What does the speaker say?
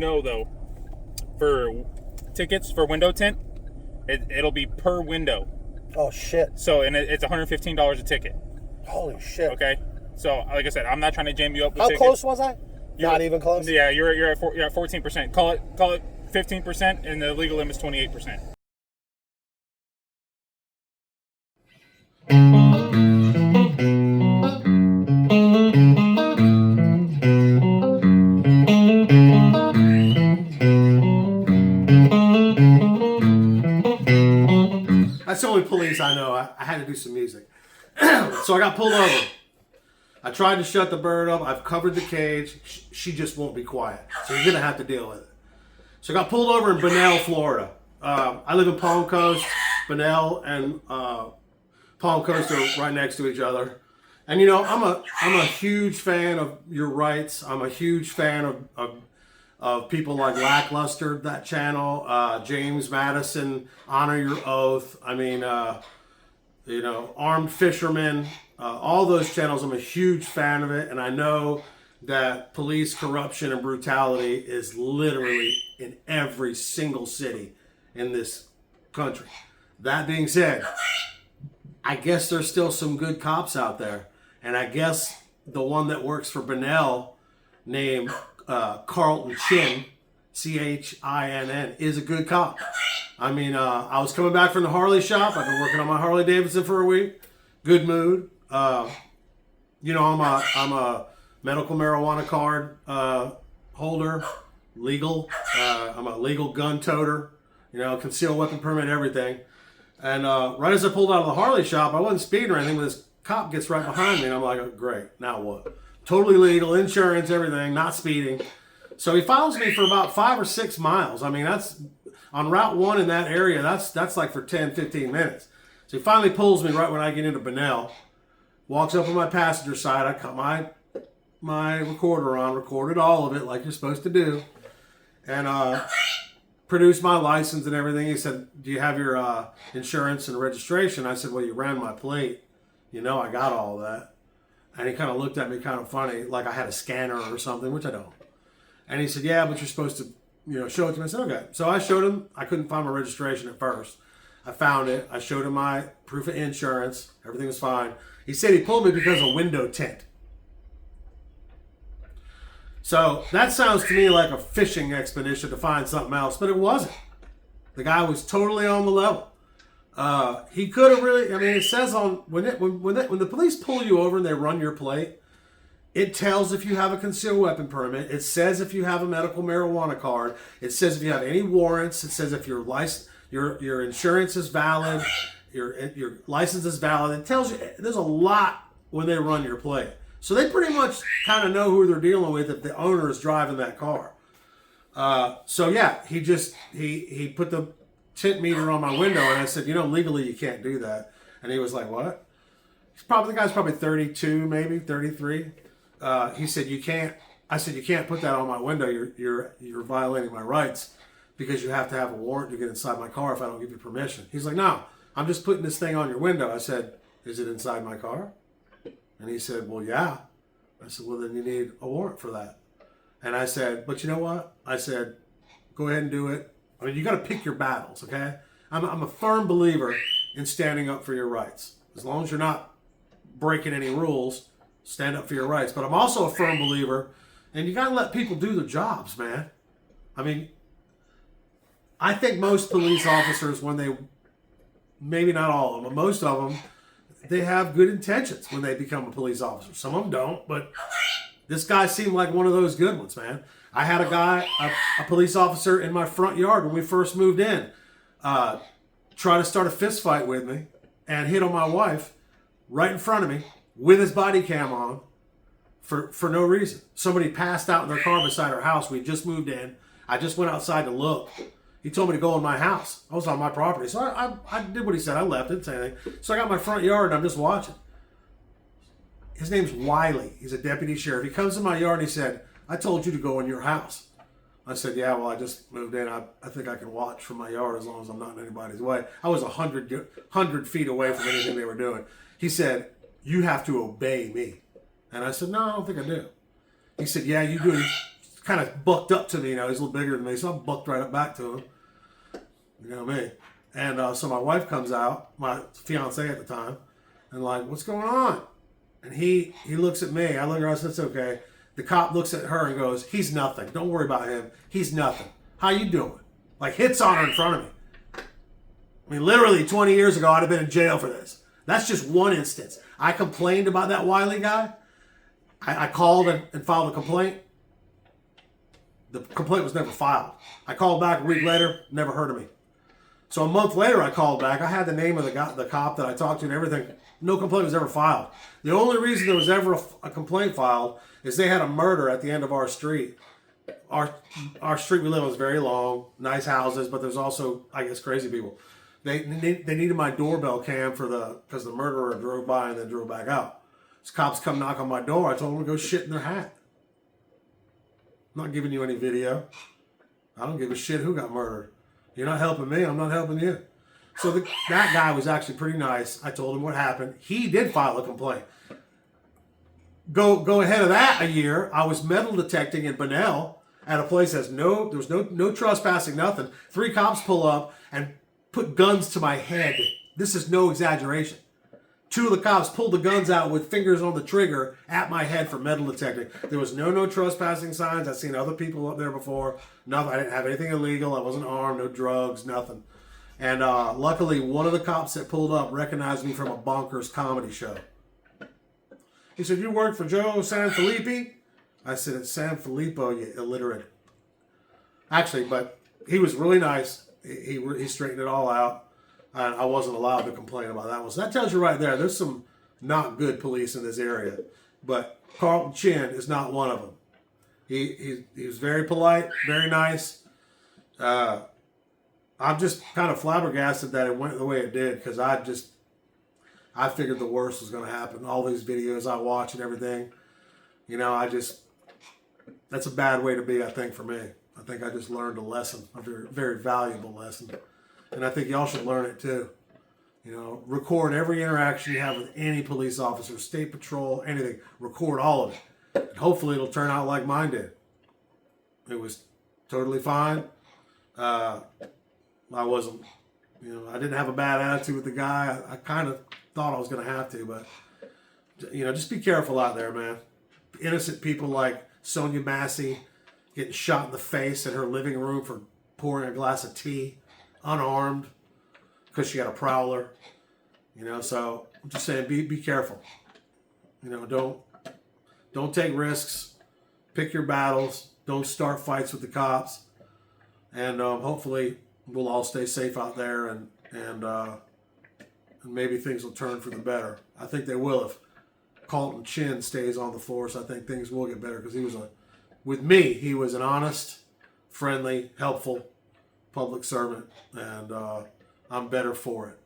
know though, for tickets for window tint, it'll be per window. Oh shit! So and it's $115 a ticket. Holy shit! Okay. So like I said, I'm not trying to jam you up with How tickets. close was I? Not even close. Yeah, you're at 14%. Call it 15%, and the legal limit's 28%. That's the only police I know. I had to do some music. So I got pulled over. I tried to shut the bird up. I've covered the cage. She just won't be quiet. So you're going to have to deal with it. So I got pulled over in Bunnell, Florida. I live in Palm Coast. Bunnell and Palm Coast are right next to each other. And you know, I'm a huge fan of your rights. I'm a huge fan of people like Lackluster, that channel, James Madison, Honor Your Oath. I mean, you know, Armed Fishermen, all those channels. I'm a huge fan of it, and I know that police corruption and brutality is literally in every single city in this country. That being said, I guess there's still some good cops out there, and I guess the one that works for Bunnell, named Carlton Chin, Chinn, is a good cop. I mean, I was coming back from the Harley shop. I've been working on my Harley Davidson for a week. Good mood. You know, I'm a medical marijuana card holder, legal. I'm a legal gun toter. You know, concealed weapon permit, everything. And right as I pulled out of the Harley shop, I wasn't speeding or anything, but this cop gets right behind me, and I'm like, oh, great, now what? Totally legal, insurance, everything, not speeding. So he follows me for about 5 or 6 miles. I mean, that's on Route 1 in that area, that's like for 10, 15 minutes. So he finally pulls me right when I get into Bunnell, walks up on my passenger side. I cut my recorder on, recorded all of it like you're supposed to do, and produced my license and everything. He said, do you have your insurance and registration? I said, well, you ran my plate. You know I got all of that. And he kind of looked at me kind of funny, like I had a scanner or something, which I don't. And he said, yeah, but you're supposed to, you know, show it to me. I said, okay. So I showed him. I couldn't find my registration at first. I found it. I showed him my proof of insurance. Everything was fine. He said he pulled me because of window tint. So that sounds to me like a fishing expedition to find something else, but it wasn't. The guy was totally on the level. He could have really, I mean, it says on, when the police pull you over and they run your plate, it tells if you have a concealed weapon permit. It says if you have a medical marijuana card. It says if you have any warrants. It says if your license, your insurance is valid, your license is valid. It tells you, there's a lot when they run your plate. So they pretty much kind of know who they're dealing with if the owner is driving that car. So yeah, he put the tint meter on my window, and I said, you know, legally you can't do that. And he was like, what? The guy's probably 32, maybe 33. He said, you can't. I said, you can't put that on my window. You're violating my rights because you have to have a warrant to get inside my car if I don't give you permission. He's like, no, I'm just putting this thing on your window. I said, is it inside my car? And he said, well, yeah. I said, well, then you need a warrant for that. And I said, but you know what? I said, go ahead and do it. I mean, you got to pick your battles, okay? I'm a firm believer in standing up for your rights. As long as you're not breaking any rules, stand up for your rights. But I'm also a firm believer, and you got to let people do their jobs, man. I mean, I think most police officers, when they, maybe not all of them, but most of them, they have good intentions when they become a police officer. Some of them don't, but this guy seemed like one of those good ones, man. I had a guy, a police officer in my front yard when we first moved in, try to start a fist fight with me and hit on my wife right in front of me with his body cam on for no reason. Somebody passed out in their car beside our house. We just moved in. I just went outside to look. He told me to go in my house. I was on my property. So I did what he said. I left, didn't say anything. So I got my front yard and I'm just watching. His name's Wiley. He's a deputy sheriff. He comes in my yard and he said, I told you to go in your house. I said, yeah, well, I just moved in. I think I can watch from my yard as long as I'm not in anybody's way. I was 100 feet away from anything they were doing. He said, you have to obey me. And I said, no, I don't think I do. He said, yeah, you do. kind of bucked up to me. You know, he's a little bigger than me, so I bucked right up back to him. You know me. And so my wife comes out, my fiance at the time, and like, what's going on? And he looks at me. I look at her. I said, it's okay. The cop looks at her and goes, he's nothing. Don't worry about him. He's nothing. How you doing? Like, hits on her in front of me. I mean, literally 20 years ago, I'd have been in jail for this. That's just one instance. I complained about that Wiley guy. I called and filed a complaint. The complaint was never filed. I called back a week later, never heard of me. So a month later, I called back. I had the name of the cop that I talked to and everything. No complaint was ever filed. The only reason there was ever a complaint filed is they had a murder at the end of our street. Our street we live on is very long, nice houses, but there's also, I guess, crazy people. They needed my doorbell cam because the murderer drove by and then drove back out. These cops come knock on my door. I told them to go shit in their hat. I'm not giving you any video. I don't give a shit who got murdered. You're not helping me. I'm not helping you. So that guy was actually pretty nice. I told him what happened. He did file a complaint. Go ahead of that a year. I was metal detecting in Bunnell at a place there was no trespassing, nothing. 3 cops pull up and put guns to my head. This is no exaggeration. 2 of the cops pulled the guns out with fingers on the trigger at my head for metal detecting. There was no trespassing signs. I've seen other people up there before. Nothing. I didn't have anything illegal. I wasn't armed. No drugs. Nothing. And luckily, one of the cops that pulled up recognized me from a bonkers comedy show. He said, "You work for Joe Sanfilippo?" I said, "It's Sanfilippo, you illiterate." Actually, but he was really nice. He straightened it all out. And I wasn't allowed to complain about that one. So that tells you right there, there's some not good police in this area. But Carlton Chin is not one of them. He was very polite, very nice. I'm just kind of flabbergasted that it went the way it did, because I figured the worst was going to happen. All these videos I watch and everything, you know, that's a bad way to be, I think, for me. I think I just learned a lesson, a very, very valuable lesson. And I think y'all should learn it too. You know, record every interaction you have with any police officer, state patrol, anything. Record all of it. And hopefully it'll turn out like mine did. It was totally fine. I wasn't, you know, I didn't have a bad attitude with the guy. I kind of thought I was going to have to, but, you know, just be careful out there, man. Innocent people like Sonia Massey getting shot in the face in her living room for pouring a glass of tea, unarmed, because she had a prowler. You know, so I'm just saying, be careful. You know, don't take risks. Pick your battles. Don't start fights with the cops. And hopefully we'll all stay safe out there, and maybe things will turn for the better. I think they will if Carlton Chin stays on the force. I think things will get better, because with me, he was an honest, friendly, helpful public servant, and I'm better for it.